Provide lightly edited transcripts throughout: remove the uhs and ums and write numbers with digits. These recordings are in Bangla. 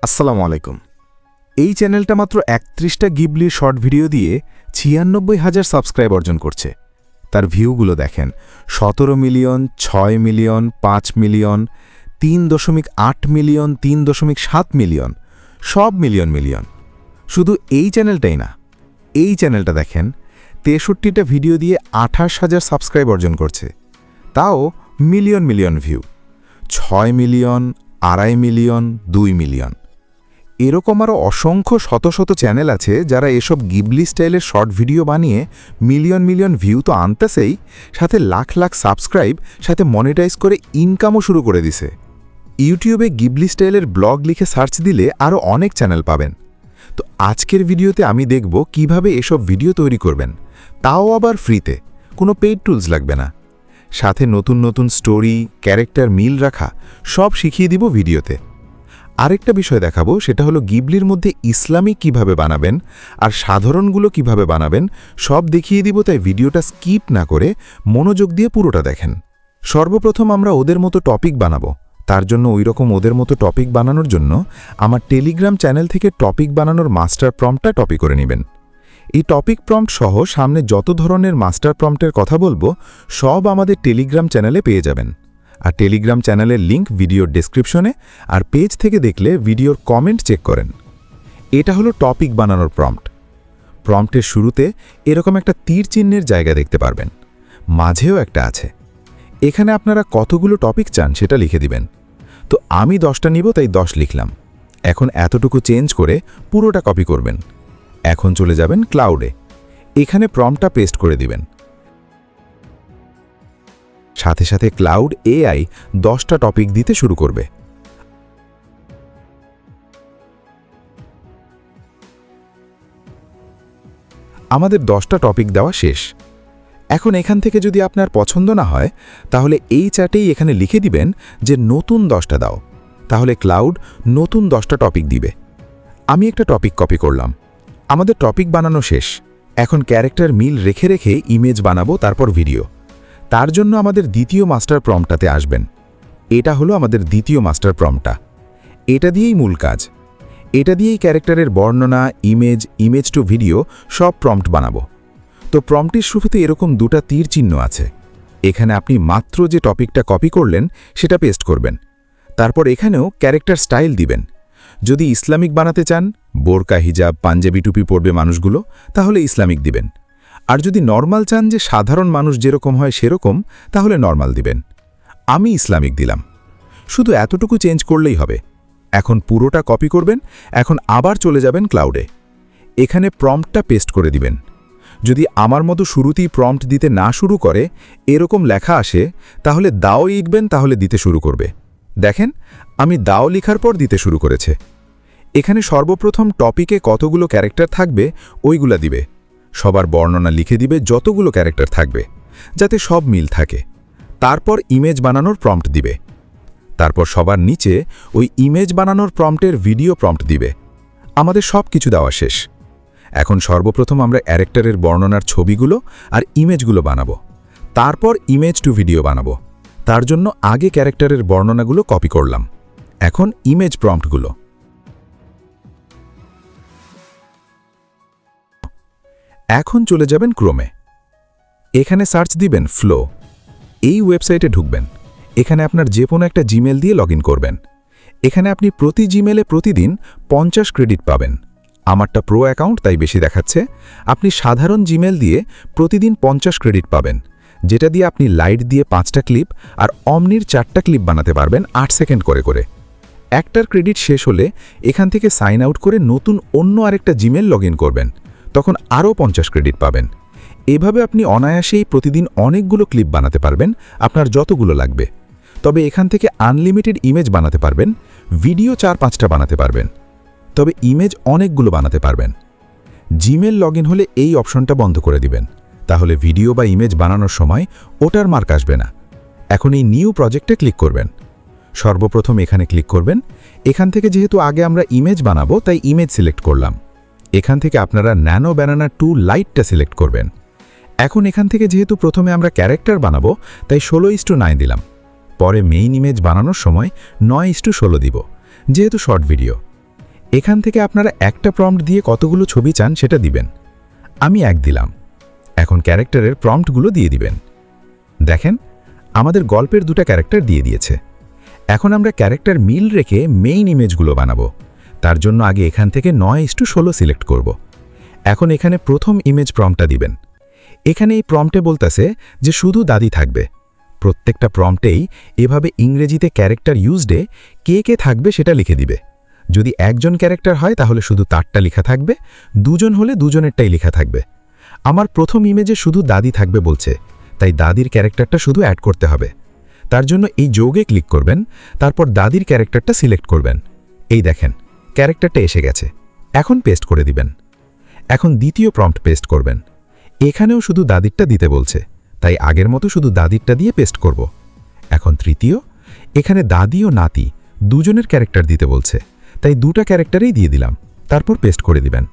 আসসালামু আলাইকুম। এই চ্যানেলটা মাত্র ৩১টা গিবলির শর্ট ভিডিও দিয়ে ৯৬,০০০ সাবস্ক্রাইব অর্জন করছে। তার ভিউগুলো দেখেন ১৭ million, ৬ million, ৫ million, ৩.৮ million, ৩.৭ million, সব মিলিয়ন মিলিয়ন। শুধু এই চ্যানেলটাই না, এই চ্যানেলটা দেখেন ৬৩টা ভিডিও দিয়ে ২৮,০০০ সাবস্ক্রাইব অর্জন করছে, তাও million million view. ৬ million, ২.৫ million, ২ million. এরকম আরও অসংখ্য শত শত চ্যানেল আছে যারা এসব গিবলি স্টাইলের শর্ট ভিডিও বানিয়ে মিলিয়ন মিলিয়ন ভিউ তো আনতেছেই, সাথে লাখ লাখ সাবস্ক্রাইব, সাথে মনিটাইজ করে ইনকামও শুরু করে দিছে। ইউটিউবে গিবলি স্টাইলের ব্লগ লিখে সার্চ দিলে আরও অনেক চ্যানেল পাবেন। তো আজকের ভিডিওতে আমি দেখব কিভাবে এসব ভিডিও তৈরি করবেন, তাও আবার ফ্রিতে, কোনো পেইড টুলস লাগবে না। সাথে নতুন নতুন স্টোরি, ক্যারেক্টার মিল রাখা সব শিখিয়ে দিব ভিডিওতে। আরেকটা বিষয় দেখাবো, সেটা হলো গিবলির মধ্যে ইসলামিক কিভাবে বানাবেন আর সাধারণগুলো কিভাবে বানাবেন সব দেখিয়ে দিব, তাই ভিডিওটা স্কিপ না করে মনোযোগ দিয়ে পুরোটা দেখেন। সর্বপ্রথম আমরা ওদের মতো টপিক বানাবো। তার জন্য ওইরকম ওদের মতো টপিক বানানোর জন্য আমার টেলিগ্রাম চ্যানেল থেকে টপিক বানানোর মাস্টার প্রম্পটটা কপি করে নেবেন। এই টপিক প্রম্পট সহ সামনে যত ধরনের মাস্টার প্রম্পটের কথা বলবো সব আমাদের টেলিগ্রাম চ্যানেলে পেয়ে যাবেন। আর টেলিগ্রাম চ্যানেলের লিঙ্ক ভিডিওর ডেসক্রিপশনে, আর পেজ থেকে দেখলে ভিডিওর কমেন্ট চেক করেন। এটা হলো টপিক বানানোর প্রম্পট। প্রম্পটের শুরুতে এরকম একটা তীর চিহ্নের জায়গা দেখতে পারবেন, মাঝেও একটা আছে। এখানে আপনারা কতগুলো টপিক চান সেটা লিখে দিবেন। তো আমি 10টা নিব, তাই 10 লিখলাম। এখন এতটুকু চেঞ্জ করে পুরোটা কপি করবেন। এখন চলে যাবেন ক্লাউডে, এখানে প্রম্পটটা পেস্ট করে দিবেন। সাথে সাথে ক্লাউড এআই 10টা টপিক দিতে শুরু করবে। আমাদের 10টা টপিক দেওয়া শেষ। এখন এখান থেকে যদি আপনার পছন্দ না হয় তাহলে এই চ্যাটেই এখানে লিখে দিবেন যে নতুন 10টা দাও, তাহলে ক্লাউড নতুন 10টা টপিক দিবে। আমি একটা টপিক কপি করলাম। আমাদের টপিক বানানো শেষ। এখন ক্যারেক্টার মিল রেখে রেখে ইমেজ বানাবো, তারপর ভিডিও। তার জন্য আমাদের দ্বিতীয় মাস্টার প্রম্পটটাতে আসবেন। এটা হলো আমাদের দ্বিতীয় মাস্টার প্রম্পটটা। এটা দিয়েই মূল কাজ। এটা দিয়েই ক্যারেক্টারের বর্ণনা, ইমেজ টু ভিডিও সব প্রম্পট বানাবো। তো প্রম্পটের শুরুতে এরকম 2টা তীর চিহ্ন আছে। এখানে আপনি মাত্র যে টপিকটা কপি করলেন সেটা পেস্ট করবেন। তারপর এখানেও ক্যারেক্টার স্টাইল দিবেন। যদি ইসলামিক বানাতে চান, বোরকা, হিজাব, পাঞ্জাবি টুপি পরবে মানুষগুলো, তাহলে ইসলামিক দিবেন। আর যদি নরমাল চান যে সাধারণ মানুষ যেরকম হয় সেরকম, তাহলে নরমাল দিবেন। আমি ইসলামিক দিলাম। শুধু এতটুকু চেঞ্জ করলেই হবে। এখন পুরোটা কপি করবেন। এখন আবার চলে যাবেন ক্লাউডে, এখানে প্রম্পটটা পেস্ট করে দিবেন। যদি আমার মতো শুরুতেই প্রম্পট দিতে না শুরু করে, এরকম লেখা আসে, তাহলে দাও লিখবেন, তাহলে দিতে শুরু করবে। দেখেন আমি দাও লিখার পর দিতে শুরু করেছে। এখানে সর্বপ্রথম টপিকে কতগুলো ক্যারেক্টার থাকবে ওইগুলা দিবে। সবার বর্ণনা লিখে দিবে যতগুলো ক্যারেক্টার থাকবে, যাতে সব মিল থাকে। তারপর ইমেজ বানানোর প্রম্পট দিবে। তারপর সবার নিচে ওই ইমেজ বানানোর প্রম্পটের ভিডিও প্রম্পট দিবে। আমাদের সব কিছু দেওয়া শেষ। এখন সর্বপ্রথম আমরা ক্যারেক্টারের বর্ণনার ছবিগুলো আর ইমেজগুলো বানাবো। তারপর ইমেজ টু ভিডিও বানাবো। তার জন্য আগে ক্যারেক্টারের বর্ণনাগুলো কপি করলাম। এখন ইমেজ প্রম্পটগুলো। এখন চলে যাবেন ক্রোমে, এখানে সার্চ দিবেন ফ্লো। এই ওয়েবসাইটে ঢুকবেন। এখানে আপনার যে কোনো একটা জিমেল দিয়ে লগ করবেন। এখানে আপনি প্রতি জিমেলে প্রতিদিন 50 ক্রেডিট পাবেন। আমারটা প্রো অ্যাকাউন্ট, তাই বেশি দেখাচ্ছে। আপনি সাধারণ জিমেল দিয়ে প্রতিদিন 50 ক্রেডিট পাবেন, যেটা দিয়ে আপনি লাইট দিয়ে 5টা ক্লিপ আর অমনির 4টা ক্লিপ বানাতে পারবেন 8 সেকেন্ড করে করে। একটার ক্রেডিট শেষ হলে এখান থেকে সাইন আউট করে নতুন অন্য আরেকটা জিমেল লগ করবেন, তখন আরও 50 ক্রেডিট পাবেন। এভাবে আপনি অনায়াসেই প্রতিদিন অনেকগুলো ক্লিপ বানাতে পারবেন, আপনার যতগুলো লাগবে। তবে এখান থেকে আনলিমিটেড ইমেজ বানাতে পারবেন, ভিডিও 4-5টা বানাতে পারবেন, তবে ইমেজ অনেকগুলো বানাতে পারবেন। জিমেল লগ হলে এই অপশনটা বন্ধ করে দিবেন, তাহলে ভিডিও বা ইমেজ বানানোর সময় ওটার মার্ক আসবে না। এখন এই নিউ প্রজেক্টে ক্লিক করবেন। সর্বপ্রথম এখানে ক্লিক করবেন। এখান থেকে যেহেতু আগে আমরা ইমেজ বানাবো, তাই ইমেজ সিলেক্ট করলাম। এখান থেকে আপনারা ন্যানো ব্যানানা 2 লাইটটা সিলেক্ট করবেন। এখন এখান থেকে যেহেতু প্রথমে আমরা ক্যারেক্টার বানাবো, তাই 16:9 দিলাম। পরে মেইন ইমেজ বানানোর সময় 9:16 দিব, যেহেতু শর্ট ভিডিও। এখান থেকে আপনারা একটা প্রম্পট দিয়ে কতগুলো ছবি চান সেটা দিবেন। আমি 1 দিলাম। এখন ক্যারেক্টারের প্রম্পটগুলো দিয়ে দিবেন। দেখেন আমাদের গল্পের 2টা ক্যারেক্টার দিয়ে দিয়েছে। এখন আমরা ক্যারেক্টার মিল রেখে মেইন ইমেজগুলো বানাবো। তার জন্য আগে এখান থেকে 9:16 সিলেক্ট করব। এখন এখানে প্রথম ইমেজ প্রম্পটটা দিবেন। এখানে এই প্রম্পটে বলতেছে যে শুধু দাদি থাকবে। প্রত্যেকটা প্রম্পটেই এভাবে ইংরেজিতে ক্যারেক্টার ইউজডে কে কে থাকবে সেটা লিখে দিবে। যদি একজন ক্যারেক্টার হয় তাহলে শুধু তারটা লেখা থাকবে, দুজন হলে দুজনেরটাই লেখা থাকবে। আমার প্রথম ইমেজে শুধু দাদি থাকবে বলছে, তাই দাদির ক্যারেক্টারটা শুধু অ্যাড করতে হবে। তার জন্য এই যোগে ক্লিক করবেন, তারপর দাদির ক্যারেক্টারটা সিলেক্ট করবেন। এই দেখেন ক্যারেক্টারটা এসে গেছে। এখন পেস্ট করে দিবেন। এখন দ্বিতীয় প্রম্পট পেস্ট করবেন। এখানেও শুধু দাদিরটা দিতে বলছে, তাই আগের মতো শুধু দাদিরটা দিয়ে পেস্ট করব। এখন তৃতীয়, এখানে দাদি ও নাতি দুজনের ক্যারেক্টার দিতে বলছে, তাই 2টা ক্যারেক্টারেই দিয়ে দিলাম। তারপর পেস্ট করে দিবেন।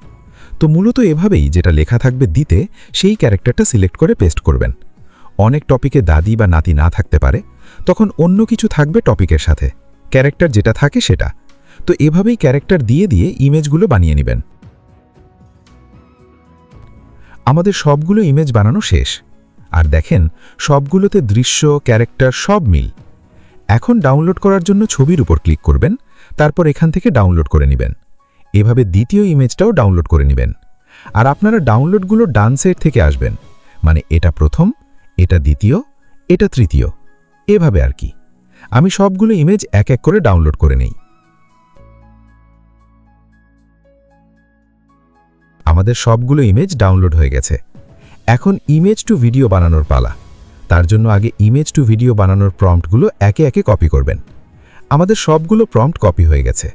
তো মূলত এভাবেই যেটা লেখা থাকবে দিতে সেই ক্যারেক্টারটা সিলেক্ট করে পেস্ট করবেন। অনেক টপিকে দাদি বা নাতি না থাকতে পারে, তখন অন্য কিছু থাকবে টপিকের সাথে, ক্যারেক্টার যেটা থাকে সেটা। তো এভাবেই ক্যারেক্টার দিয়ে দিয়ে ইমেজগুলো বানিয়ে নেবেন। আমাদের সবগুলো ইমেজ বানানো শেষ। আর দেখেন সবগুলোতে দৃশ্য, ক্যারেক্টার সব মিল। এখন ডাউনলোড করার জন্য ছবির উপর ক্লিক করবেন, তারপর এখান থেকে ডাউনলোড করে নেবেন। এভাবে দ্বিতীয় ইমেজটাও ডাউনলোড করে নেবেন। আর আপনারা ডাউনলোডগুলো ডান সাইড থেকে আসবেন, মানে এটা প্রথম, এটা দ্বিতীয়, এটা তৃতীয়, এভাবে আর কি। আমি সবগুলো ইমেজ এক এক করে ডাউনলোড করে নেই। আমাদের সবগুলো ইমেজ ডাউনলোড হয়ে গেছে। এখন ইমেজ টু ভিডিও বানানোর পালা। তার জন্য আগে ইমেজ টু ভিডিও বানানোর প্রম্পটগুলো একে একে কপি করবেন। আমাদের সবগুলো প্রম্পট কপি হয়ে গেছে।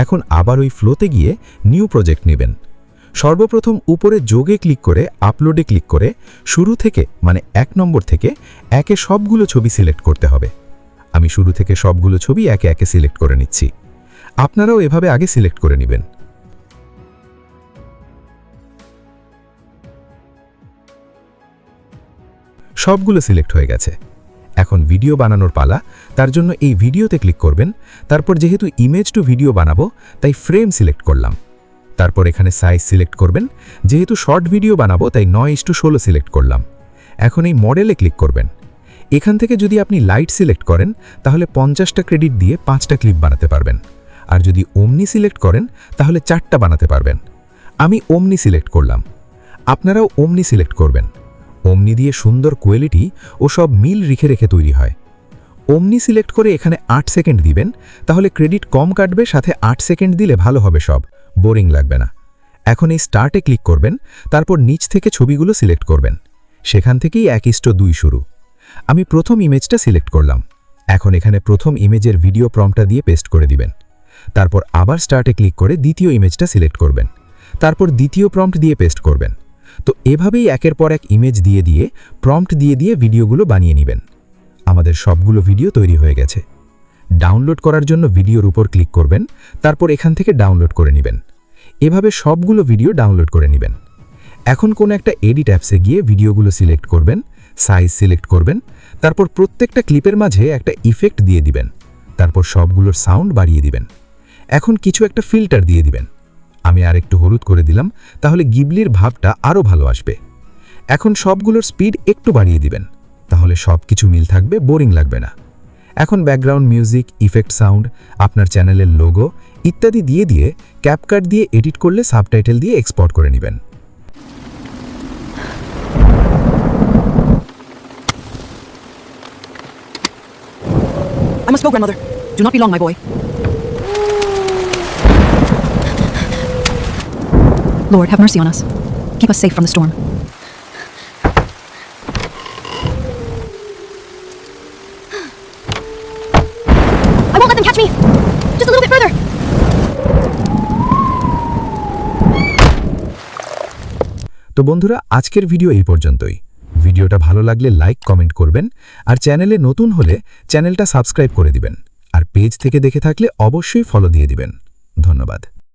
এখন আবার ওই ফ্লোতে গিয়ে নিউ প্রজেক্ট নেবেন। সর্বপ্রথম উপরে যোগে ক্লিক করে আপলোডে ক্লিক করে শুরু থেকে মানে 1 নম্বর থেকে একে সবগুলো ছবি সিলেক্ট করতে হবে। আমি শুরু থেকে সবগুলো ছবি একে একে সিলেক্ট করে নিচ্ছি। আপনারাও এভাবে আগে সিলেক্ট করে নেবেন। সবগুলো সিলেক্ট হয়ে গেছে। এখন ভিডিও বানানোর পালা। তার জন্য এই ভিডিওতে ক্লিক করবেন। তারপর যেহেতু ইমেজ টু ভিডিও বানাবো তাই ফ্রেম সিলেক্ট করলাম। তারপর এখানে সাইজ সিলেক্ট করবেন। যেহেতু শর্ট ভিডিও বানাবো তাই 9:16 সিলেক্ট করলাম। এখন এই মডেলে ক্লিক করবেন। এখান থেকে যদি আপনি লাইট সিলেক্ট করেন তাহলে 50টা ক্রেডিট দিয়ে 5টা ক্লিপ বানাতে পারবেন। আর যদি ওমনি সিলেক্ট করেন তাহলে 4টা বানাতে পারবেন। আমি ওমনি সিলেক্ট করলাম। আপনারাও ওমনি সিলেক্ট করবেন। ওমনি দিয়ে সুন্দর কোয়ালিটি ও সব মিল রেখে রেখে তৈরি হয়। ওমনি সিলেক্ট করে এখানে 8 সেকেন্ড দিবেন, তাহলে ক্রেডিট কম কাটবে, সাথে 8 সেকেন্ড দিলে ভালো হবে, সব বোরিং লাগবে না। এখন এই স্টার্টে ক্লিক করবেন, তারপর নিচ থেকে ছবিগুলো সিলেক্ট করবেন। সেখান থেকেই 1:2 শুরু। আমি প্রথম ইমেজটা সিলেক্ট করলাম। এখন এখানে প্রথম ইমেজের ভিডিও প্রম্পটটা দিয়ে পেস্ট করে দিবেন। তারপর আবার স্টার্টে ক্লিক করে দ্বিতীয় ইমেজটা সিলেক্ট করবেন। তারপর দ্বিতীয় প্রম্পট দিয়ে পেস্ট করবেন। তো এভাবেই একের পর এক ইমেজ দিয়ে দিয়ে প্রম্পট দিয়ে দিয়ে ভিডিওগুলো বানিয়ে নেবেন। আমাদের সবগুলো ভিডিও তৈরি হয়ে গেছে। ডাউনলোড করার জন্য ভিডিওর উপর ক্লিক করবেন, তারপর এখান থেকে ডাউনলোড করে নেবেন। এভাবে সবগুলো ভিডিও ডাউনলোড করে নেবেন। এখন কোন একটা এডিট অ্যাপসে গিয়ে ভিডিওগুলো সিলেক্ট করবেন, সাইজ সিলেক্ট করবেন, তারপর প্রত্যেকটা ক্লিপের মাঝে একটা ইফেক্ট দিয়ে দিবেন। তারপর সবগুলোর সাউন্ড বাড়িয়ে দিবেন। এখন কিছু একটা ফিল্টার দিয়ে দিবেন। আমি আর একটু হলুদ করে দিলাম, তাহলে গিবলির ভাবটা আরও ভালো আসবে। এখন সবগুলোর স্পিড একটু বাড়িয়ে দিবেন, তাহলে সব কিছু মিল থাকবে, বোরিং লাগবে না। এখন ব্যাকগ্রাউন্ড মিউজিক, ইফেক্ট, সাউন্ড, আপনার চ্যানেলের লোগো ইত্যাদি দিয়ে দিয়ে ক্যাপকাট দিয়ে এডিট করলে সাবটাইটেল দিয়ে এক্সপোর্ট করে নেবেন। I must go, grandmother. Do not be long, my boy. Lord, have mercy on us. Keep us safe from the storm. I won't let them catch me! Just a little bit further! তো বন্ধুরা, আজকের ভিডিও এই পর্যন্তই। ভিডিওটা ভালো লাগলে লাইক, কমেন্ট করবেন, আর চ্যানেলে নতুন হলে চ্যানেলটা সাবস্ক্রাইব করে দিবেন, আর পেজ থেকে দেখে থাকলে অবশ্যই ফলো দিয়ে দিবেন। ধন্যবাদ।